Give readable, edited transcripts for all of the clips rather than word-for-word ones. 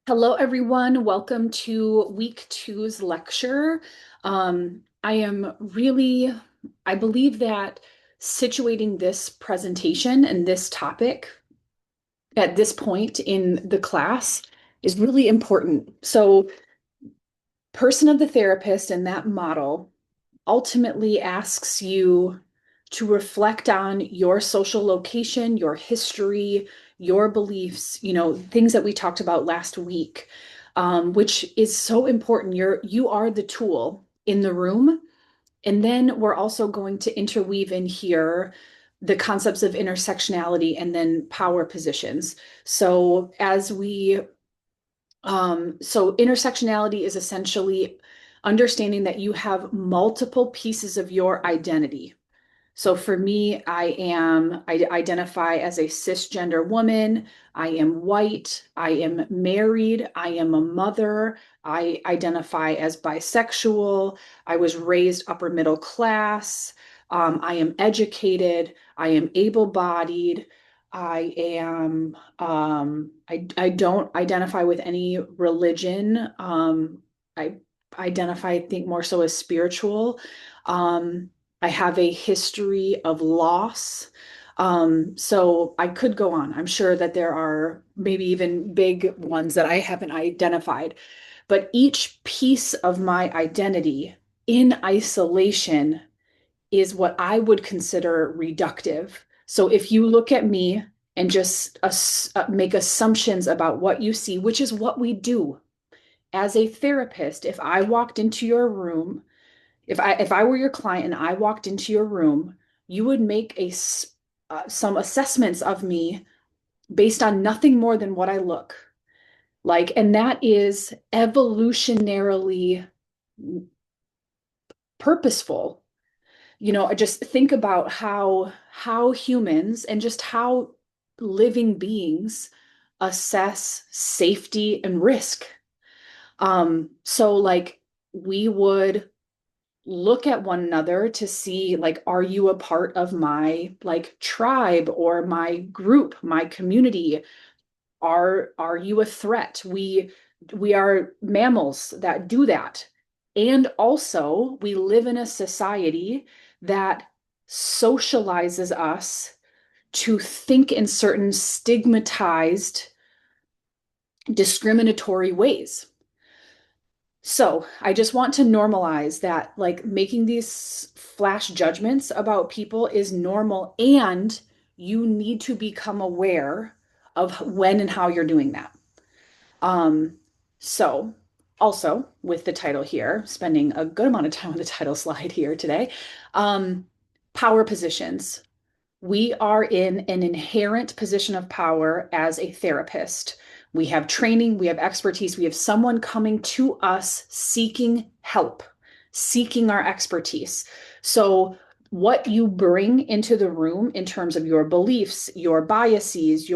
Hello, everyone. Welcome to week two's lecture. I am really, I believe that situating this presentation and this topic at this point in the class is really important. So, person of the therapist and that model ultimately asks you to reflect on your social location, your history, your beliefs, things that we talked about last week, which is so important. You are the tool in the room. And then we're also going to interweave in here the concepts of intersectionality and then power positions. So intersectionality is essentially understanding that you have multiple pieces of your identity. So for me, I identify as a cisgender woman. I am white. I am married. I am a mother. I identify as bisexual. I was raised upper middle class. I am educated. I am able-bodied. I don't identify with any religion. I identify, I think, more so as spiritual. I have a history of loss. So I could go on. I'm sure that there are maybe even big ones that I haven't identified. But each piece of my identity in isolation is what I would consider reductive. So if you look at me and just make assumptions about what you see, which is what we do as a therapist, if I walked into your room, if I were your client and I walked into your room, you would make some assessments of me based on nothing more than what I look like, and that is evolutionarily purposeful. I just think about how humans and just how living beings assess safety and risk. So like we would look at one another to see, like, are you a part of my like tribe or my group, my community? Are you a threat? We are mammals that do that. And also we live in a society that socializes us to think in certain stigmatized, discriminatory ways. So I just want to normalize that, like, making these flash judgments about people is normal, and you need to become aware of when and how you're doing that. Um, so also with the title here, spending a good amount of time on the title slide here today, um, power positions. We are in an inherent position of power as a therapist. We have training, we have expertise, we have someone coming to us seeking help, seeking our expertise. So, what you bring into the room in terms of your beliefs, your biases,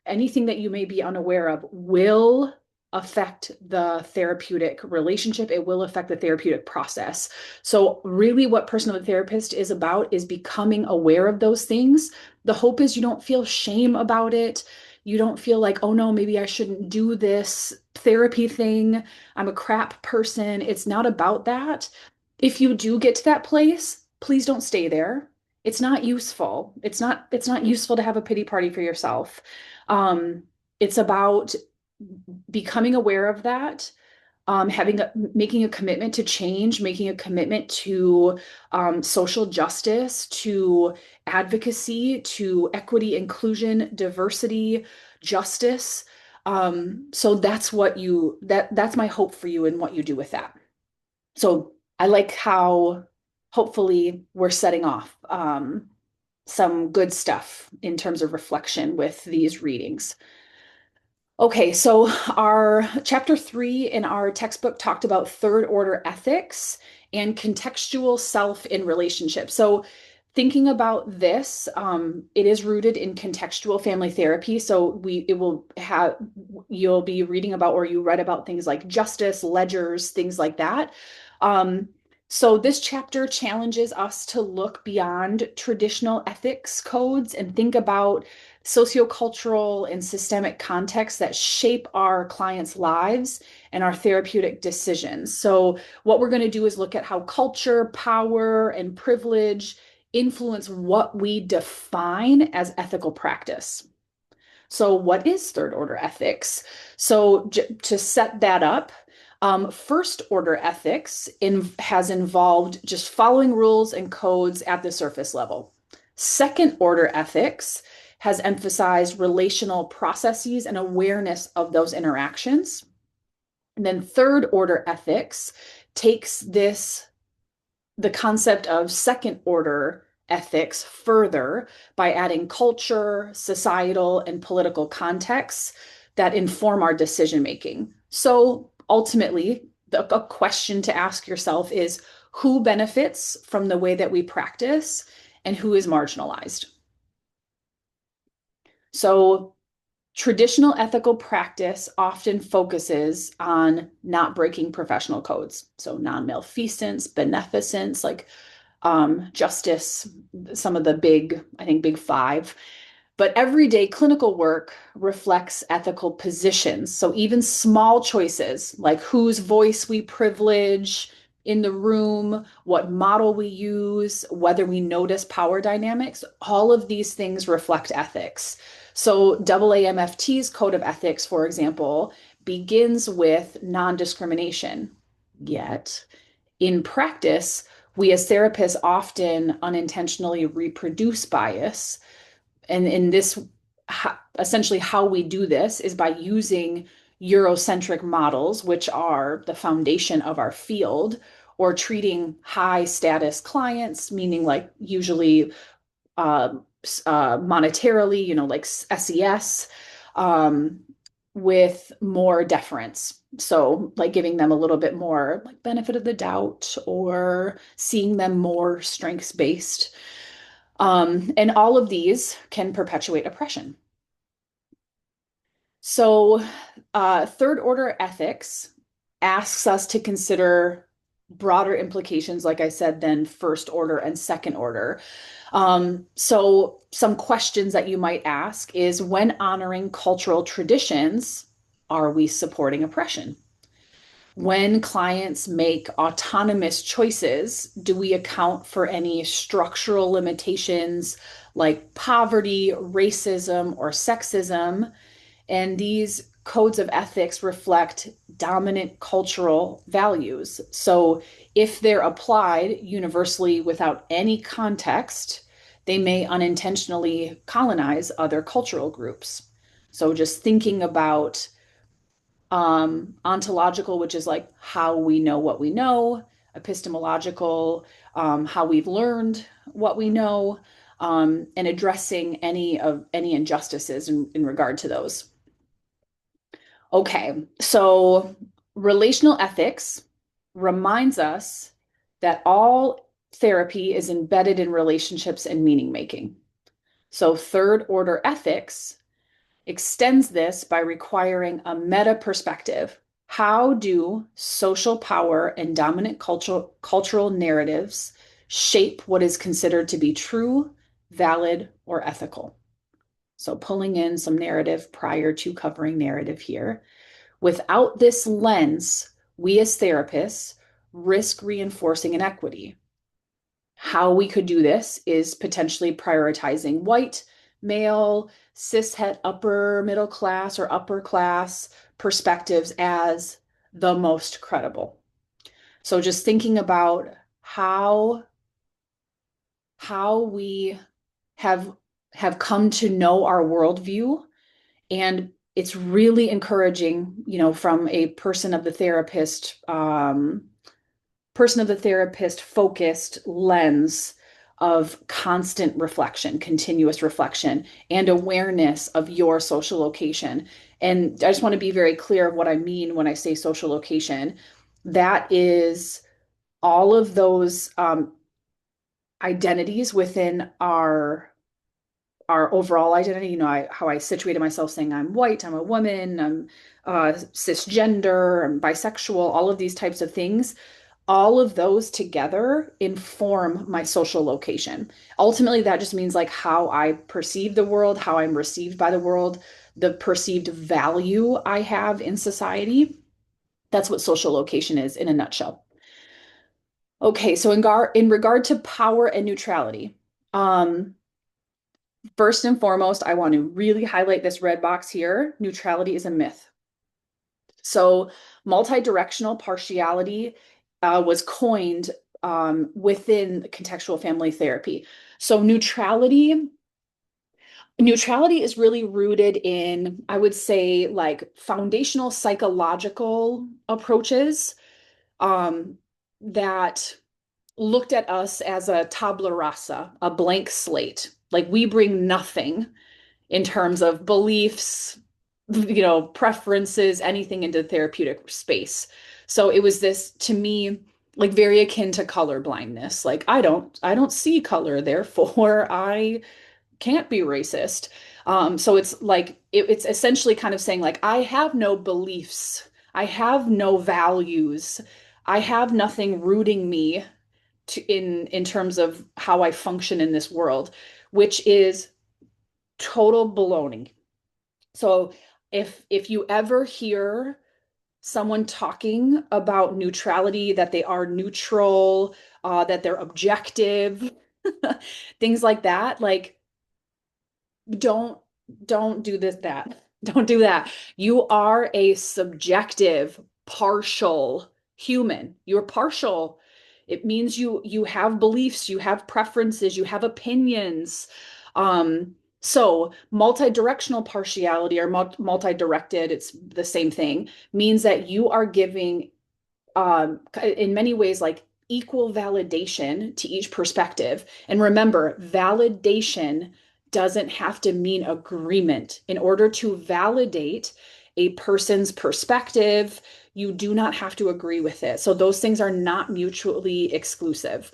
anything that you may be unaware of will affect the therapeutic relationship. It will affect the therapeutic process. So, really, what personal therapist is about is becoming aware of those things. The hope is you don't feel shame about it. You don't feel like, oh no, maybe I shouldn't do this therapy thing. I'm a crap person. It's not about that. If you do get to that place, please don't stay there. It's not useful. It's not useful to have a pity party for yourself. It's about becoming aware of that, making a commitment to change, making a commitment to social justice, to advocacy, to equity, inclusion, diversity, justice. So that's my hope for you and what you do with that. So I like how hopefully we're setting off some good stuff in terms of reflection with these readings. Okay, so our chapter 3 in our textbook talked about third order ethics and contextual self in relationships. So, thinking about this, it is rooted in contextual family therapy. So, you'll be reading about, or you read about things like justice, ledgers, things like that. Um, So, this chapter challenges us to look beyond traditional ethics codes and think about sociocultural and systemic contexts that shape our clients' lives and our therapeutic decisions. So, what we're going to do is look at how culture, power, and privilege influence what we define as ethical practice. So, what is third order ethics? So, to set that up, first order ethics has involved just following rules and codes at the surface level. Second order ethics has emphasized relational processes and awareness of those interactions. And then third order ethics takes the concept of second order ethics further by adding culture, societal, and political contexts that inform our decision making. So ultimately, a question to ask yourself is who benefits from the way that we practice and who is marginalized? So traditional ethical practice often focuses on not breaking professional codes. So non-malfeasance, beneficence, like justice, some of the big, I think, big five. But everyday clinical work reflects ethical positions. So even small choices like whose voice we privilege in the room, what model we use, whether we notice power dynamics, all of these things reflect ethics. So AAMFT's code of ethics, for example, begins with non-discrimination. Yet in practice, we as therapists often unintentionally reproduce bias. And in this, essentially, how we do this is by using Eurocentric models, which are the foundation of our field, or treating high status clients, meaning like usually uh, monetarily, like SES, um, with more deference. So, like giving them a little bit more like benefit of the doubt or seeing them more strengths based. And all of these can perpetuate oppression. So, third order ethics asks us to consider broader implications, like I said, than first order and second order. So, some questions that you might ask is when honoring cultural traditions, are we supporting oppression? When clients make autonomous choices, do we account for any structural limitations like poverty, racism, or sexism? And these codes of ethics reflect dominant cultural values. So if they're applied universally without any context, they may unintentionally colonize other cultural groups. So just thinking about ontological, which is like how we know what we know, epistemological, how we've learned what we know, and addressing any injustices in regard to those. Okay, so relational ethics reminds us that all therapy is embedded in relationships and meaning making. So, third order ethics extends this by requiring a meta perspective. How do social power and dominant cultural narratives shape what is considered to be true, valid, or ethical? So, pulling in some narrative prior to covering narrative here. Without this lens, we as therapists risk reinforcing inequity. How we could do this is potentially prioritizing white, male, cishet, upper middle class or upper class perspectives as the most credible. So just thinking about how we have come to know our worldview, and it's really encouraging, from a person of the therapist focused lens of constant reflection, continuous reflection, and awareness of your social location. And I just want to be very clear of what I mean when I say social location. That is all of those identities within our overall identity, how I situated myself saying I'm white, I'm a woman, I'm cisgender, I'm bisexual, all of these types of things all of those together inform my social location. Ultimately, that just means like how I perceive the world, how I'm received by the world, the perceived value I have in society. That's what social location is in a nutshell. Okay, so in regard to power and neutrality, um, first and foremost, I want to really highlight this red box here. Neutrality is a myth. So, multi-directional partiality was coined within contextual family therapy. So, neutrality is really rooted in, I would say, like foundational psychological approaches um, that looked at us as a tabula rasa, a blank slate. Like we bring nothing in terms of beliefs, preferences, anything into therapeutic space. So it was this to me like very akin to color blindness. Like I don't see color, therefore I can't be racist. So it's like it's essentially kind of saying like I have no beliefs, I have no values, I have nothing rooting me in terms of how I function in this world, which is total baloney. So if you ever hear someone talking about neutrality, that they are neutral, that they're objective, things like that, like don't don't do this that. Don't do that. You are a subjective, partial human. You're partial. It means you have beliefs, you have preferences, you have opinions. So multi-directional partiality or multi-directed, it's the same thing, means that you are giving in many ways like equal validation to each perspective. And remember, validation doesn't have to mean agreement. In order to validate a person's perspective, you do not have to agree with it. So those things are not mutually exclusive.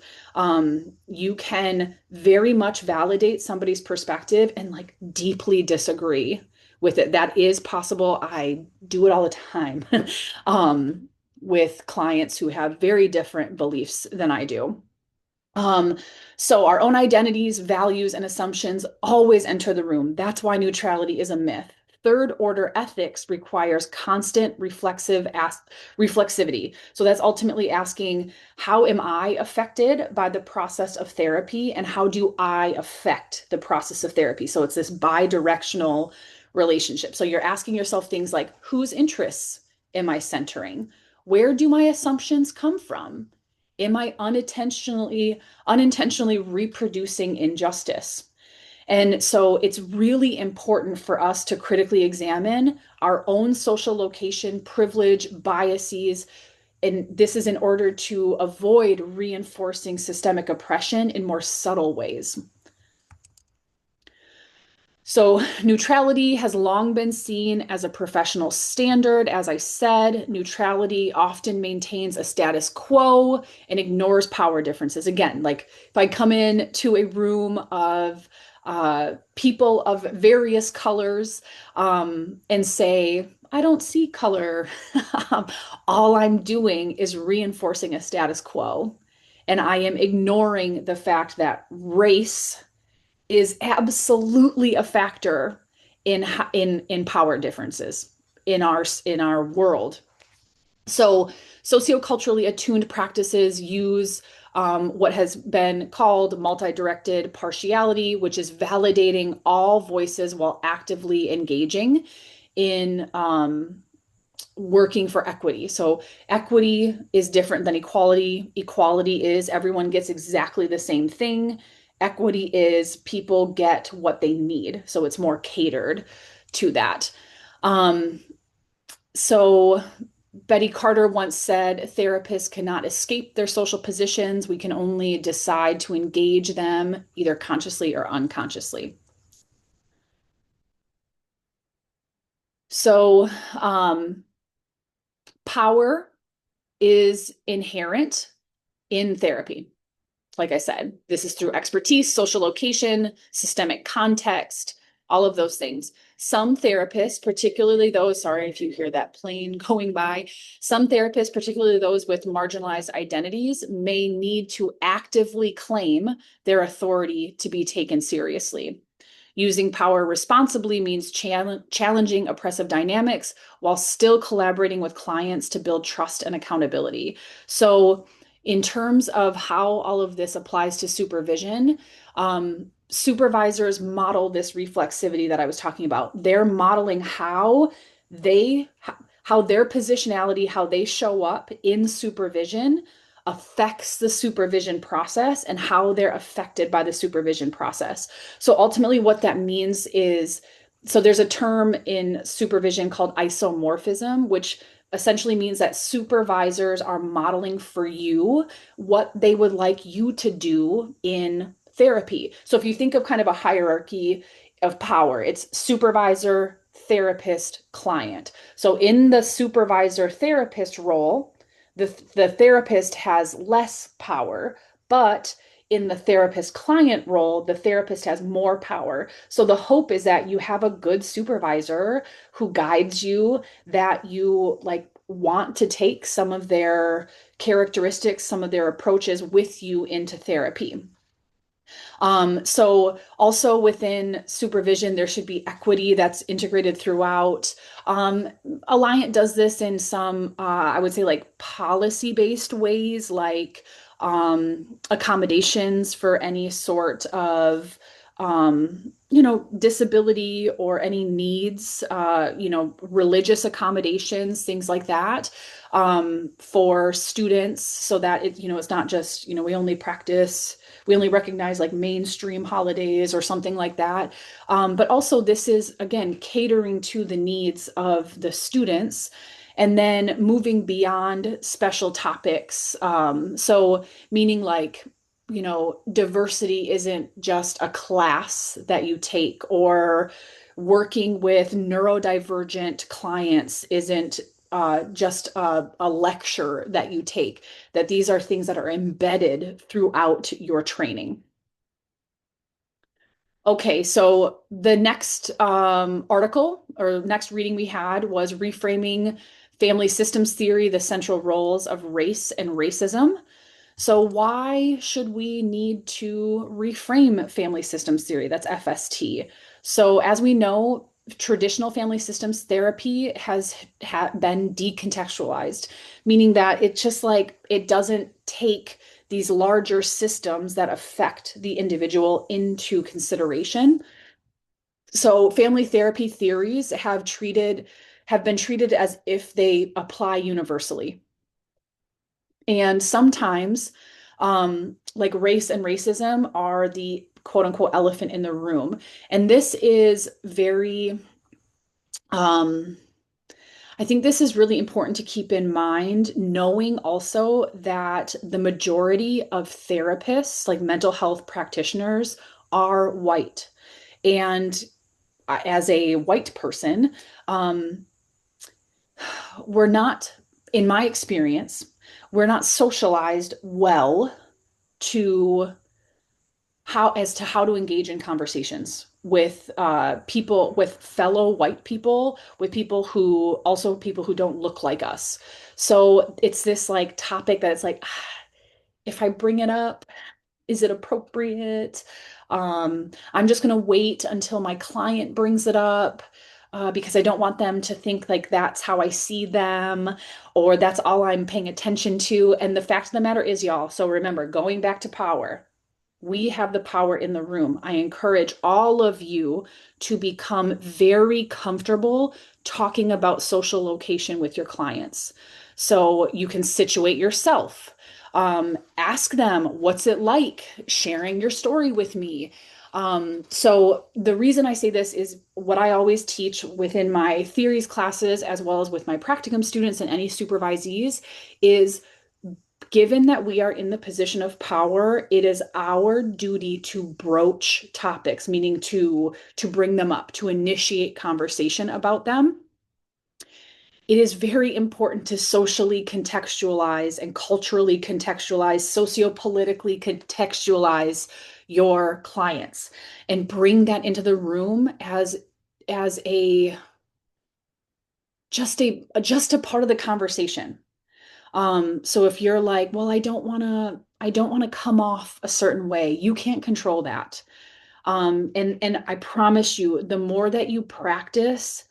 You can very much validate somebody's perspective and like deeply disagree with it. That is possible. I do it all the time. um, with clients who have very different beliefs than I do. Um, so our own identities, values, and assumptions always enter the room. That's why neutrality is a myth. Third order ethics requires constant reflexivity. So that's ultimately asking, how am I affected by the process of therapy and how do I affect the process of therapy? So it's this bi-directional relationship. So you're asking yourself things like, whose interests am I centering? Where do my assumptions come from? Am I unintentionally reproducing injustice? And so it's really important for us to critically examine our own social location, privilege, biases. And this is in order to avoid reinforcing systemic oppression in more subtle ways. So, neutrality has long been seen as a professional standard. As I said, neutrality often maintains a status quo and ignores power differences. Again, like if I come in to a room of people of various colors and say, I don't see color, all I'm doing is reinforcing a status quo. And I am ignoring the fact that race is absolutely a factor in power differences in our world. So socioculturally attuned practices use what has been called multi-directed partiality, which is validating all voices while actively engaging in working for equity. So equity is different than equality. Equality is everyone gets exactly the same thing. Equity is people get what they need. So it's more catered to that. Um, so Betty Carter once said, therapists cannot escape their social positions. We can only decide to engage them either consciously or unconsciously. So power is inherent in therapy. Like I said, this is through expertise, social location, systemic context, all of those things. Some therapists, particularly those, sorry if you hear that plane going by, some therapists, particularly those with marginalized identities, may need to actively claim their authority to be taken seriously. Using power responsibly means challenging oppressive dynamics while still collaborating with clients to build trust and accountability. So, in terms of how all of this applies to supervision, supervisors model this reflexivity that I was talking about. They're modeling they, how their positionality, how they show up in supervision affects the supervision process and how they're affected by the supervision process. So ultimately, what that means is so there's a term in supervision called isomorphism, which essentially means that supervisors are modeling for you what they would like you to do in therapy. So if you think of kind of a hierarchy of power, it's supervisor, therapist, client. So in the supervisor therapist role, the therapist has less power, but in the therapist client role, the therapist has more power. So the hope is that you have a good supervisor who guides you, that you like want to take some of their characteristics, some of their approaches with you into therapy. So also within supervision, there should be equity that's integrated throughout. Alliant does this in some, I would say, like policy-based ways, like accommodations for any sort of disability or any needs, religious accommodations, things like that, for students, so that it's not just, we only recognize like mainstream holidays or something like that. But also, this is again catering to the needs of the students and then moving beyond special topics. So, meaning like, diversity isn't just a class that you take, or working with neurodivergent clients isn't just a lecture that you take, that these are things that are embedded throughout your training. Okay, so the next article or next reading we had was Reframing Family Systems Theory, the Central Roles of Race and Racism. So why should we need to reframe family systems theory? That's FST. So as we know, traditional family systems therapy has been decontextualized, meaning that it just like it doesn't take these larger systems that affect the individual into consideration. So family therapy theories have been treated as if they apply universally. And sometimes, like race and racism are the quote unquote elephant in the room. And this is very, um, I think this is really important to keep in mind, knowing also that the majority of therapists, like mental health practitioners, are white. And as a white person, um, we're not, in my experience, we're not socialized well to how to engage in conversations with people, with fellow white people, with people who don't look like us. So it's this like topic that it's like, if I bring it up, is it appropriate? I'm just going to wait until my client brings it up, because I don't want them to think like that's how I see them, or that's all I'm paying attention to. And the fact of the matter is, y'all, so remember, going back to power, we have the power in the room. I encourage all of you to become very comfortable talking about social location with your clients. So you can situate yourself. Ask them, what's it like sharing your story with me? So the reason I say this is what I always teach within my theories classes, as well as with my practicum students and any supervisees, is given that we are in the position of power, it is our duty to broach topics, meaning to bring them up, to initiate conversation about them. It is very important to socially contextualize and culturally contextualize, sociopolitically contextualize your clients and bring that into the room as a just a part of the conversation. So if you're like, well, I don't want to come off a certain way, you can't control that. And I promise you, the more that you practice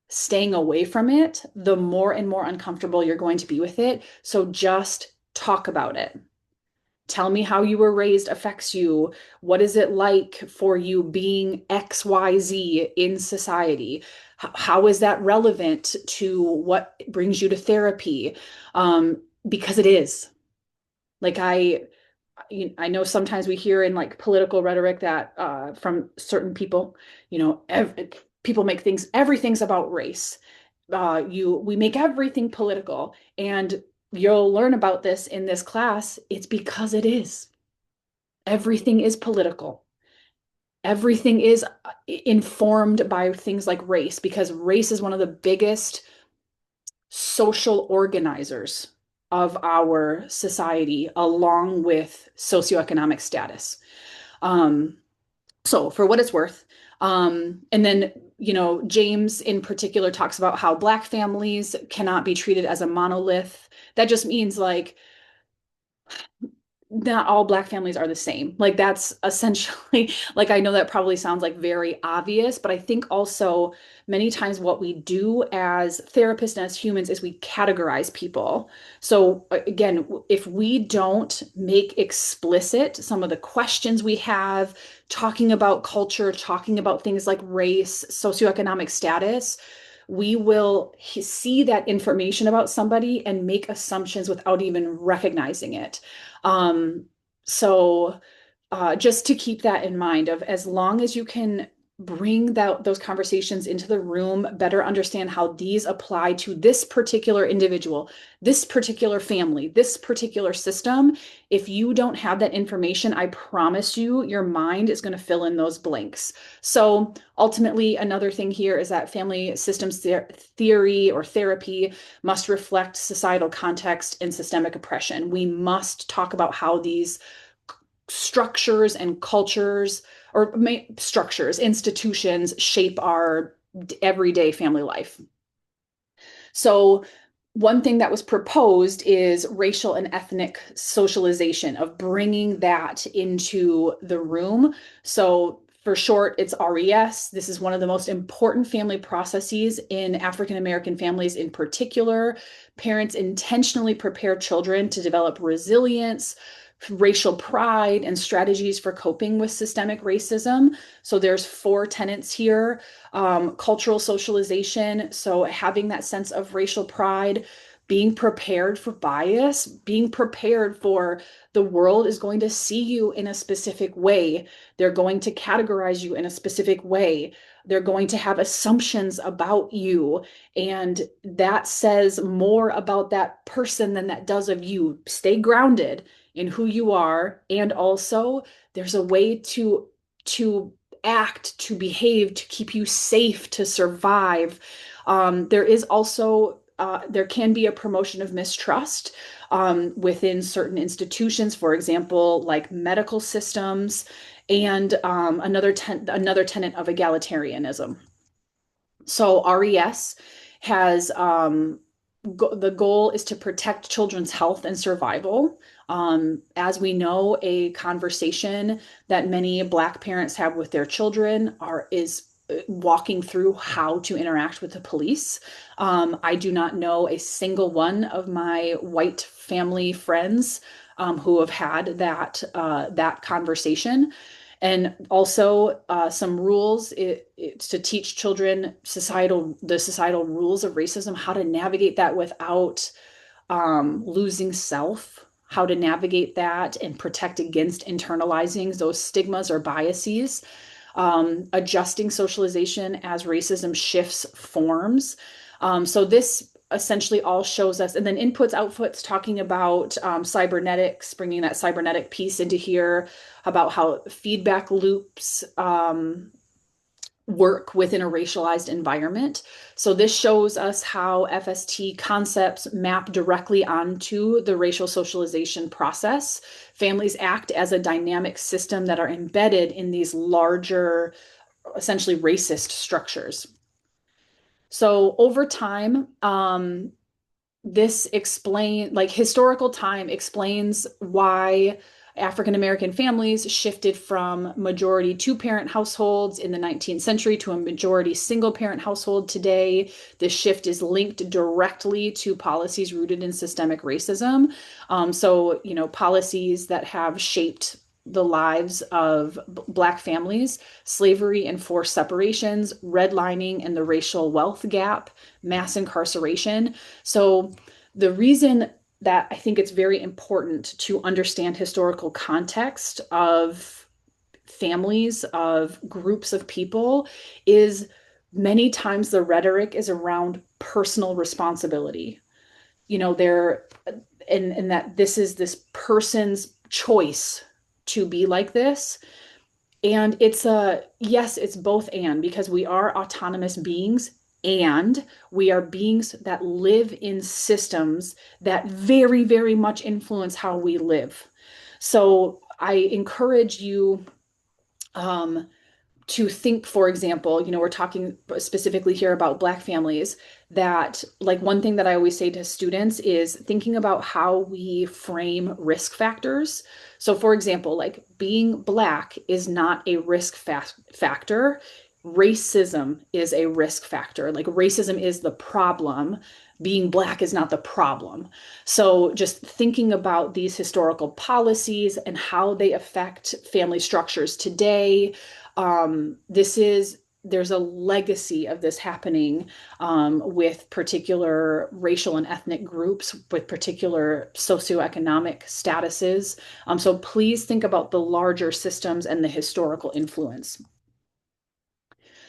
staying away from it, the more and more uncomfortable you're going to be with it. So just talk about it. Tell me how you were raised affects you. What is it like for you being XYZ in society? How is that relevant to what brings you to therapy? Because it is. Like I know sometimes we hear in like political rhetoric that from certain people, people make everything's about race. We make everything political, and you'll learn about this in this class. It's because it is. Everything is political. Everything is informed by things like race, because race is one of the biggest social organizers of our society, along with socioeconomic status. Um, so, for what it's worth, and then, James in particular talks about how Black families cannot be treated as a monolith. That just means like not all Black families are the same. Like that's essentially, like I know that probably sounds like very obvious, but I think also many times what we do as therapists and as humans is we categorize people. So again, if we don't make explicit some of the questions we have, talking about culture, talking about things like race, socioeconomic status, we will see that information about somebody and make assumptions without even recognizing it. Um, so just to keep that in mind, of as long as you can bring those conversations into the room, better understand how these apply to this particular individual, this particular family, this particular system. If you don't have that information, I promise you, your mind is going to fill in those blanks. So ultimately, another thing here is that family systems theory or therapy must reflect societal context and systemic oppression. We must talk about how these structures and cultures, or structures, institutions shape our everyday family life. So one thing that was proposed is racial and ethnic socialization, of bringing that into the room. So for short, it's RES. This is one of the most important family processes in African American families in particular. Parents intentionally prepare children to develop resilience, racial pride, and strategies for coping with systemic racism. So there's four tenets here. Cultural socialization, so having that sense of racial pride, being prepared for bias, being prepared for the world is going to see you in a specific way. They're going to categorize you in a specific way. They're going to have assumptions about you. And that says more about that person than that does of you. Stay grounded in who you are. And also, there's a way to act, to behave, to keep you safe, to survive. There is also there can be a promotion of mistrust within certain institutions, for example, like medical systems, and another tenet of egalitarianism. So RES has the goal is to protect children's health and survival. As we know, a conversation that many Black parents have with their children is walking through how to interact with the police. I do not know a single one of my white family friends who have had that conversation. And also some rules it's to teach children the societal rules of racism, how to navigate that without losing self, how to navigate that and protect against internalizing those stigmas or biases, adjusting socialization as racism shifts forms. So this essentially all shows us, and then inputs, outputs, talking about cybernetics, bringing that cybernetic piece into here, about how feedback loops work within a racialized environment. So this shows us how FST concepts map directly onto the racial socialization process. Families act as a dynamic system that are embedded in these larger, essentially racist structures. So over time, this explain like historical time explains why African American families shifted from majority two parent households in the 19th century to a majority single parent household today. This shift is linked directly to policies rooted in systemic racism. So, policies that have shaped the lives of Black families, slavery and forced separations, redlining and the racial wealth gap, mass incarceration. So the reason that I think it's very important to understand historical context of families, of groups of people, is many times the rhetoric is around personal responsibility. There and that this is this person's choice to be like this. And it's a yes, it's both and, because we are autonomous beings and we are beings that live in systems that very, very much influence how we live. So I encourage you um, to think, for example, we're talking specifically here about Black families, that like one thing that I always say to students is thinking about how we frame risk factors. So, for example, like being Black is not a risk factor. Racism is a risk factor. Like racism is the problem. Being Black is not the problem. So, just thinking about these historical policies and how they affect family structures today, there's a legacy of this happening with particular racial and ethnic groups with particular socioeconomic statuses. So please think about the larger systems and the historical influence.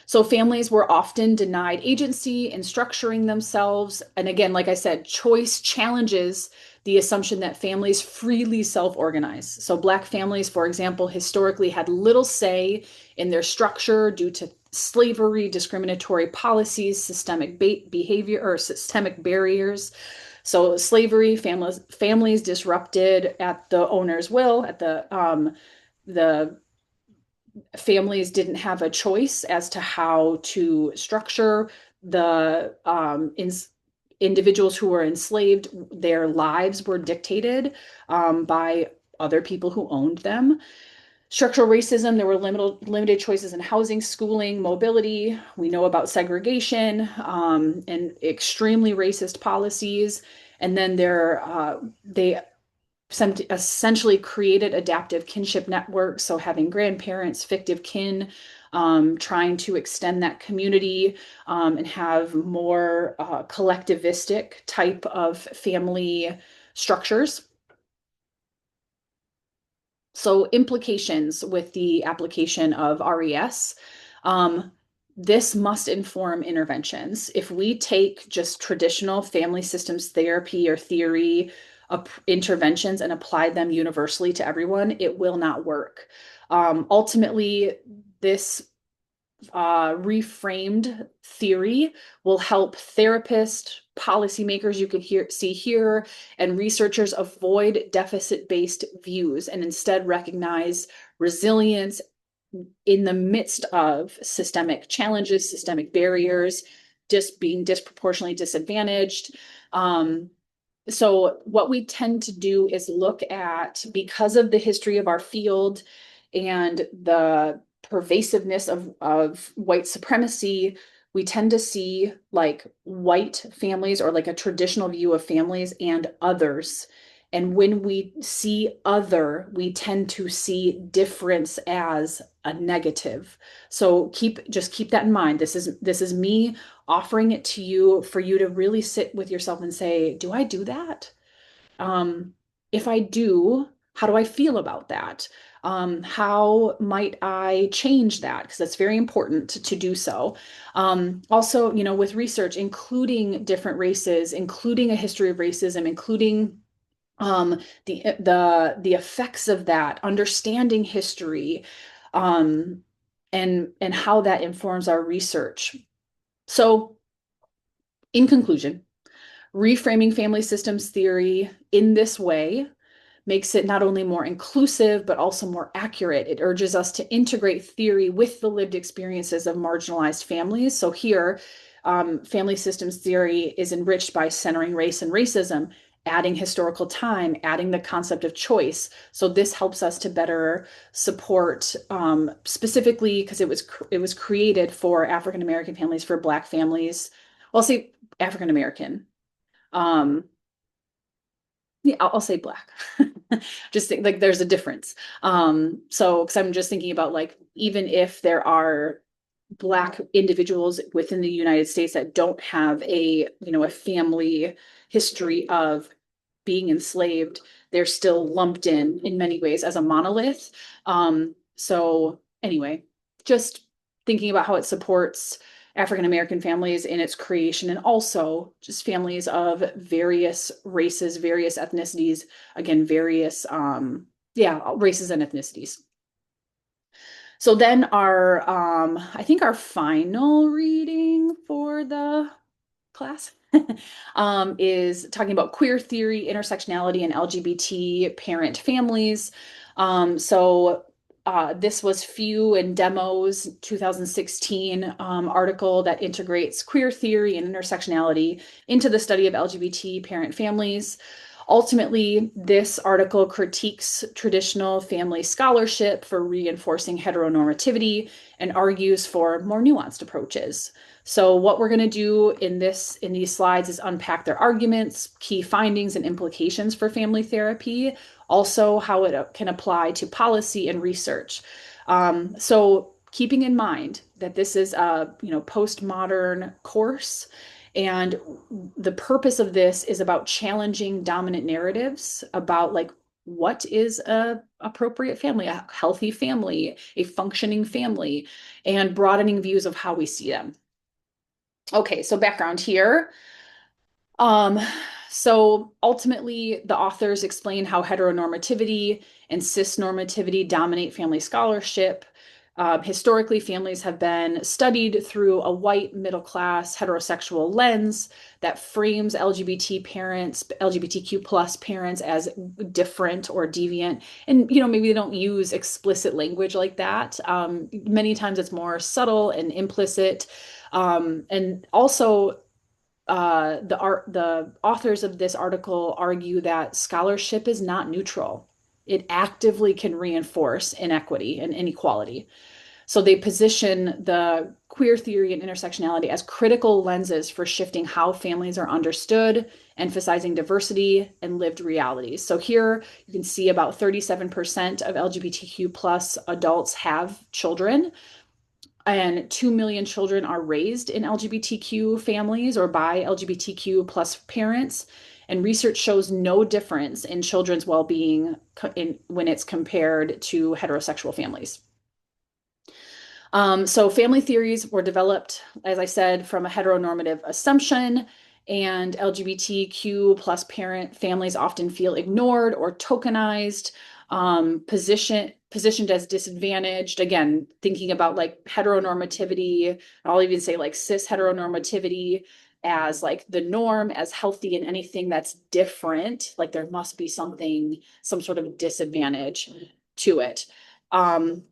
So families were often denied agency in structuring themselves. And again, like I said, choice challenges the assumption that families freely self-organize. So Black families, for example, historically had little say in their structure due to slavery, discriminatory policies, systemic behavior, or systemic barriers. So slavery, families disrupted at the owner's will, at the families didn't have a choice as to how to structure the individuals who were enslaved. Their lives were dictated by other people who owned them. Structural racism, there were limited choices in housing, schooling, mobility. We know about segregation and extremely racist policies. And then they essentially created adaptive kinship networks. So having grandparents, fictive kin, trying to extend that community and have more collectivistic type of family structures. So implications with the application of RES. This must inform interventions. If we take just traditional family systems therapy or theory interventions and apply them universally to everyone, it will not work. Ultimately, this reframed theory will help therapists, policymakers, you can see here, and researchers avoid deficit-based views and instead recognize resilience in the midst of systemic challenges, systemic barriers, just being disproportionately disadvantaged. So what we tend to do is look at, because of the history of our field and the pervasiveness of white supremacy, we tend to see like white families or like a traditional view of families and others. And when we see other, we tend to see difference as a negative. So just keep that in mind. This is me offering it to you for you to really sit with yourself and say, do I do that? Um, if I do, how do I feel about that? How might I change that? Because that's very important to do so. Also, with research, including different races, including a history of racism, including the effects of that, understanding history, um, and how that informs our research. So, in conclusion, reframing family systems theory in this way makes it not only more inclusive, but also more accurate. It urges us to integrate theory with the lived experiences of marginalized families. So here, family systems theory is enriched by centering race and racism, adding historical time, adding the concept of choice. So this helps us to better support, specifically because it was created for African American families, for Black families. Well, I'll say African American. Um, yeah, I'll say Black. Just think like there's a difference. So because I'm just thinking about like even if there are Black individuals within the United States that don't have a family history of being enslaved, they're still lumped in many ways as a monolith. So anyway, just thinking about how it supports African American families in its creation, and also just families of various races, various ethnicities, again, various races and ethnicities. So then I think our final reading for the class is talking about queer theory, intersectionality, and LGBT parent families. This was Few and Demo's 2016 article that integrates queer theory and intersectionality into the study of LGBT parent families. Ultimately, this article critiques traditional family scholarship for reinforcing heteronormativity and argues for more nuanced approaches. So what we're going to do in these slides is unpack their arguments, key findings and implications for family therapy, also how it can apply to policy and research. So keeping in mind that this is a postmodern course, and the purpose of this is about challenging dominant narratives about like what is a appropriate family, a healthy family, a functioning family, and broadening views of how we see them. Okay, so background here. Um, so ultimately, the authors explain how heteronormativity and cisnormativity dominate family scholarship. Historically, families have been studied through a white middle class heterosexual lens that frames LGBTQ plus parents as different or deviant. And, maybe they don't use explicit language like that. Many times it's more subtle and implicit. And also, the authors of this article argue that scholarship is not neutral. It actively can reinforce inequity and inequality. So they position the queer theory and intersectionality as critical lenses for shifting how families are understood, emphasizing diversity and lived realities. So here you can see about 37% of LGBTQ plus adults have children, and 2 million children are raised in LGBTQ families or by LGBTQ plus parents. And research shows no difference in children's well-being when it's compared to heterosexual families. So family theories were developed, as I said, from a heteronormative assumption, and LGBTQ plus parent families often feel ignored or tokenized, positioned as disadvantaged. Again, thinking about like heteronormativity, I'll even say like cis heteronormativity as like the norm, as healthy, and anything that's different, like there must be some sort of disadvantage to it. And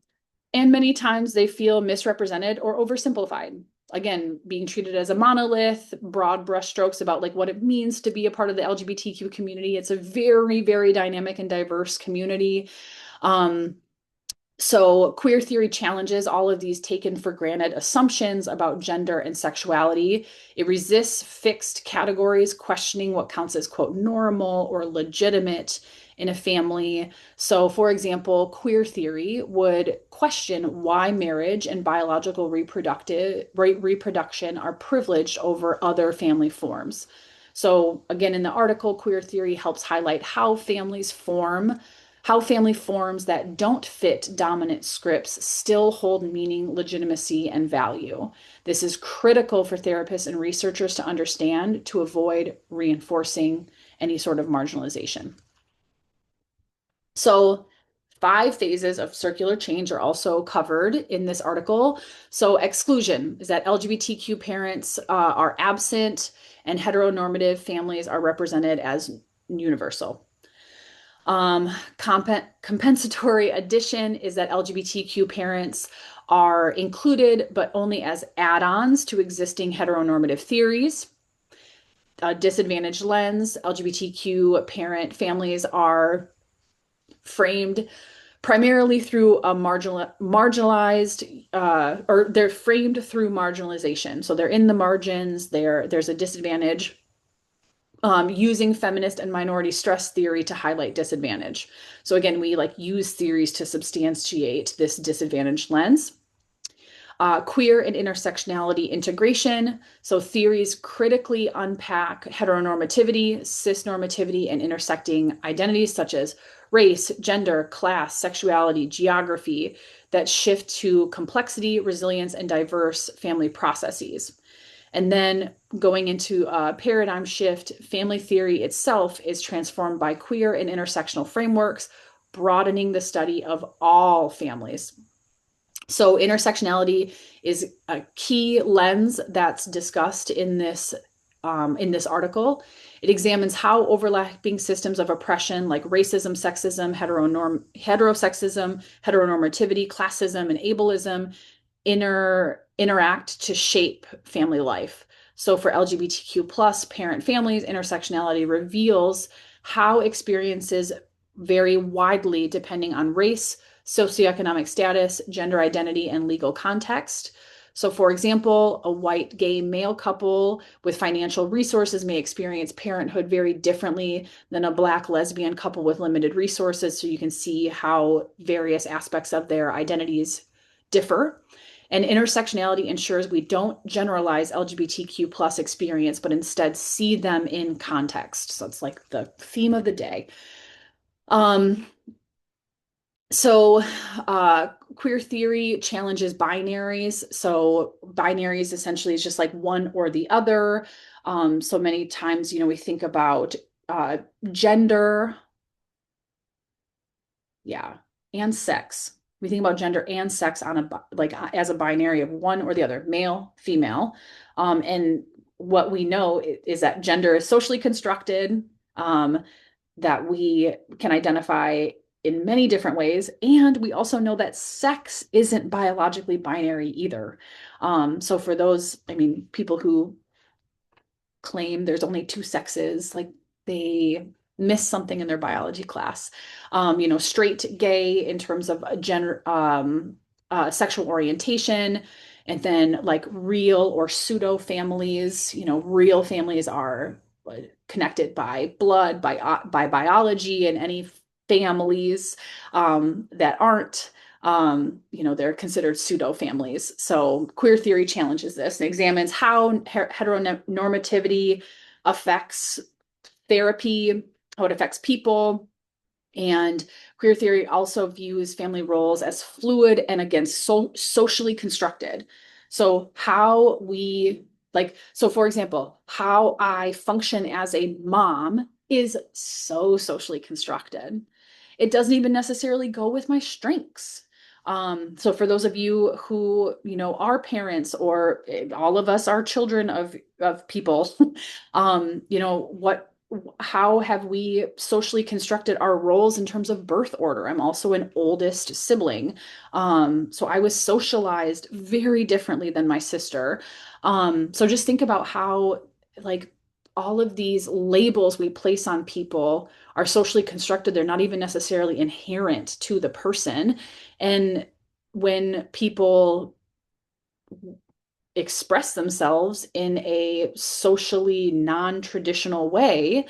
many times they feel misrepresented or oversimplified. Again, being treated as a monolith, broad brushstrokes about like what it means to be a part of the LGBTQ community. It's a very, very dynamic and diverse community. So queer theory challenges all of these taken for granted assumptions about gender and sexuality. It resists fixed categories, questioning what counts as quote normal or legitimate in a family. So for example, queer theory would question why marriage and biological reproduction are privileged over other family forms. So again, in the article, queer theory helps highlight how family forms that don't fit dominant scripts still hold meaning, legitimacy, and value. This is critical for therapists and researchers to understand to avoid reinforcing any sort of marginalization. So 5 phases of circular change are also covered in this article. So exclusion is that LGBTQ parents are absent and heteronormative families are represented as universal. Compensatory addition is that LGBTQ parents are included, but only as add-ons to existing heteronormative theories. Disadvantaged lens, LGBTQ parent families are framed primarily through a marginalized, or they're framed through marginalization. So they're in the margins, there's a disadvantage, using feminist and minority stress theory to highlight disadvantage. So again, we like use theories to substantiate this disadvantaged lens. Queer and intersectionality integration. So theories critically unpack heteronormativity, cisnormativity, and intersecting identities such as race, gender, class, sexuality, geography that shift to complexity, resilience, and diverse family processes. And then going into a paradigm shift, family theory itself is transformed by queer and intersectional frameworks, broadening the study of all families. So intersectionality is a key lens that's discussed in this article. It examines how overlapping systems of oppression like racism, sexism, heterosexism, heteronormativity, classism, and ableism interact to shape family life. So for LGBTQ plus parent families, intersectionality reveals how experiences vary widely depending on race, socioeconomic status, gender identity, and legal context. So, for example, a white gay male couple with financial resources may experience parenthood very differently than a Black lesbian couple with limited resources. So, you can see how various aspects of their identities differ. And intersectionality ensures we don't generalize LGBTQ plus experience, but instead see them in context. So, it's like the theme of the day. Um, so, queer theory challenges binaries. So, binaries essentially is just like one or the other. So many times, we think about gender, yeah, and sex. We think about gender and sex on as a binary of one or the other, male, female. And what we know is that gender is socially constructed. That we can identify in many different ways. And we also know that sex isn't biologically binary either. So for those, people who claim there's only two sexes, like they miss something in their biology class. Straight, gay in terms of gender, sexual orientation, and then like real or pseudo families. Real families are connected by blood, by biology, and any families that aren't, they're considered pseudo families. So queer theory challenges this and examines how heteronormativity affects therapy, how it affects people. And queer theory also views family roles as fluid and again, socially constructed. So how we so for example, how I function as a mom is so socially constructed. It doesn't even necessarily go with my strengths. So for those of you who, are parents, or all of us are children of people, how have we socially constructed our roles in terms of birth order? I'm also an oldest sibling. So I was socialized very differently than my sister. So just think about how all of these labels we place on people are socially constructed. They're not even necessarily inherent to the person. And when people express themselves in a socially non-traditional way,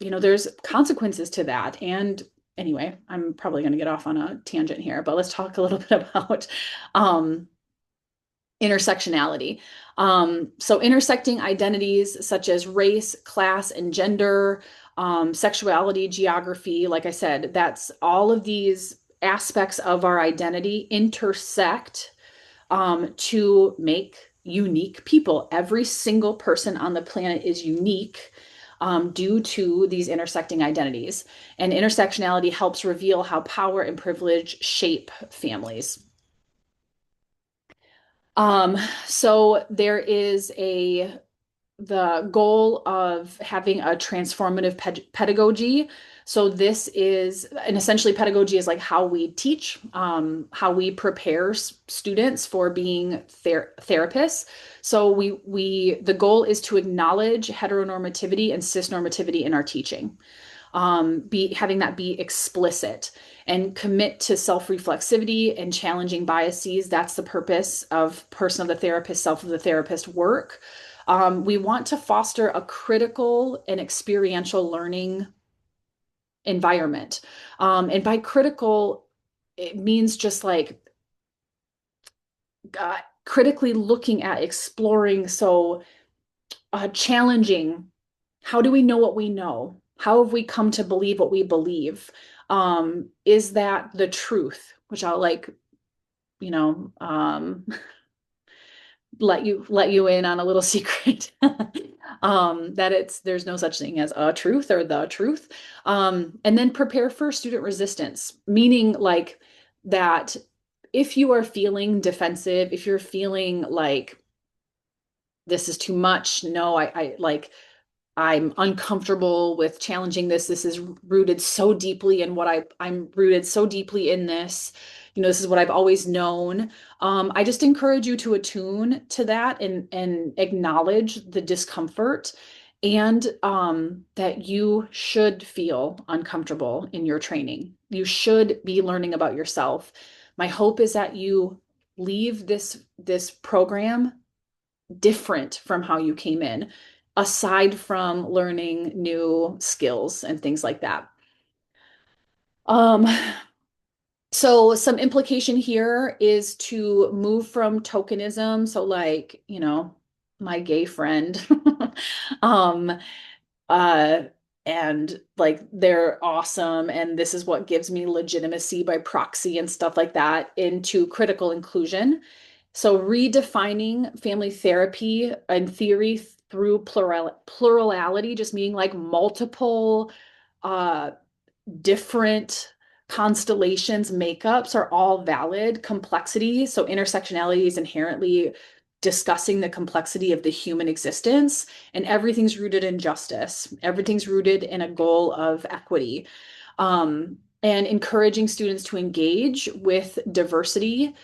there's consequences to that. And anyway, I'm probably going to get off on a tangent here, but let's talk a little bit about intersectionality. So intersecting identities such as race, class, and gender, sexuality, geography, like I said, that's all of these aspects of our identity intersect to make unique people. Every single person on the planet is unique. due to these intersecting identities. And intersectionality helps reveal how power and privilege shape families. Um, so there is a the goal of having a transformative pedagogy. So this is, and essentially pedagogy is like how we teach, how we prepare students for being therapists. So the goal is to acknowledge heteronormativity and cisnormativity in our teaching, be having that be explicit and commit to self-reflexivity and challenging biases. That's the purpose of person of the therapist, self of the therapist work. We want to foster a critical and experiential learning environment. And by critical, it means just like critically looking at exploring. So challenging, how do we know what we know? How have we come to believe what we believe? Is that the truth? Which I'll like, you know, let you in on a little secret. That there's no such thing as a truth or the truth. And then prepare for student resistance, meaning like that if you are feeling defensive, if you're feeling like this is too much, no, I like I'm uncomfortable with challenging this. This is rooted so deeply in what I'm rooted so deeply in this. This is what I've always known. I just encourage you to attune to that and acknowledge the discomfort and that you should feel uncomfortable in your training. You should be learning about yourself. My hope is that you leave this program different from how you came in, aside from learning new skills and things like that. Um, so some implication here is to move from tokenism. So like, my gay friend, um, uh, and like they're awesome and this is what gives me legitimacy by proxy and stuff like that, into critical inclusion. So redefining family therapy and theory through plurality, just meaning like multiple uh, different constellations, makeups are all valid. Complexity, so intersectionality is inherently discussing the complexity of the human existence, and everything's rooted in justice. Everything's rooted in a goal of equity. And encouraging students to engage with diversity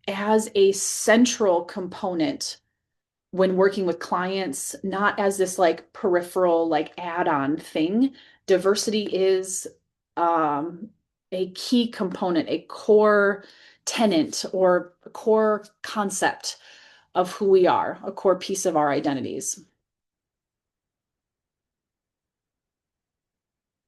as a central component when working with clients, not as this like peripheral, like add-on thing. Diversity is a key component, a core tenant or a core concept of who we are, a core piece of our identities.